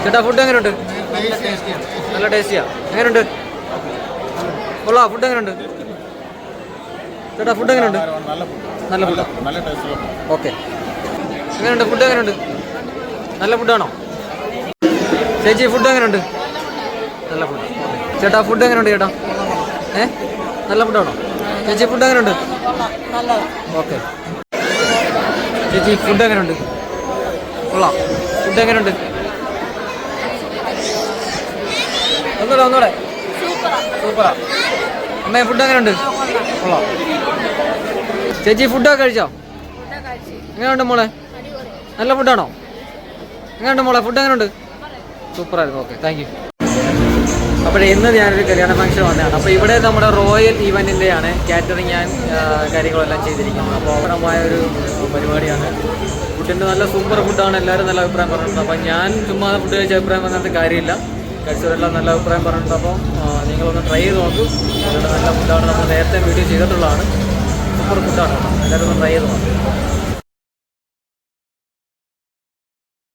ചേട്ടാ ഫുഡ് എങ്ങനെയുണ്ട്? നല്ല ടേസ്റ്റിയാ. എങ്ങനെയുണ്ട്? കൊള്ളാം. ഫുഡ് എങ്ങനെയുണ്ട് ചേട്ടാ? ഫുഡ് എങ്ങനെയുണ്ട്? നല്ല ഫുഡാ. ഓക്കെ. എങ്ങനെയുണ്ട് ഫുഡ്? എങ്ങനെയുണ്ട്? നല്ല ഫുഡാണോ ചേച്ചി? ഫുഡ് എങ്ങനെയുണ്ട്? നല്ല ഫുഡ്. ചേട്ടാ ഫുഡ് എങ്ങനെയുണ്ട് ചേട്ടാ? നല്ല ഫുഡാണോ ചേച്ചി? ഫുഡ് എങ്ങനെയുണ്ട്? ഓക്കെ. ചേച്ചി ഫുഡ് എങ്ങനെയുണ്ട്? കൊള്ളാം. ഫുഡ് എങ്ങനെയുണ്ട്? ഒന്നുകൂടെ. സൂപ്പറാ. അമ്മേ ഫുഡ് എങ്ങനെയുണ്ട്? കൊള്ളാം. ചേച്ചി ഫുഡൊക്കെ കഴിച്ചോ? എങ്ങനെയുണ്ട് മോളെ? നല്ല ഫുഡാണോ? എങ്ങനെയുണ്ട് മോളെ? ഫുഡ് എങ്ങനെയുണ്ട്? സൂപ്പറായിരുന്നു. Okay, thank you. അപ്പോഴേ ഇന്ന് ഞാനൊരു കല്യാണ ഫംഗ്ഷൻ വന്നതാണ്. അപ്പോൾ ഇവിടെ നമ്മുടെ റോയൽ ഈവൻറ്റിൻ്റെയാണ് കാറ്ററിങ് കാര്യങ്ങളെല്ലാം ചെയ്തിരിക്കുന്നത്. അപ്പോൾ അവിടമായ ഒരു പരിപാടിയാണ്. ഫുഡിൻ്റെ നല്ല സൂപ്പർ ഫുഡാണ്. എല്ലാവരും നല്ല അഭിപ്രായം പറഞ്ഞിട്ടുണ്ട്. അപ്പോൾ ഞാൻ ചുമ്മാ ഫുഡ് കഴിച്ച അഭിപ്രായം പറഞ്ഞിട്ട് കാര്യമില്ല. കഴിച്ചവരെല്ലാം നല്ല അഭിപ്രായം പറഞ്ഞിട്ടുണ്ട്. അപ്പോൾ നിങ്ങളൊന്ന് ട്രൈ ചെയ്ത് നോക്കൂ. നല്ല ഫുഡാണ്. നമ്മൾ നേരത്തെ വീഡിയോ ചെയ്തിട്ടുള്ളതാണ്. സൂപ്പർ ഫുഡാണ്. എല്ലാവരും ഒന്ന് ട്രൈ ചെയ്ത് നോക്കും.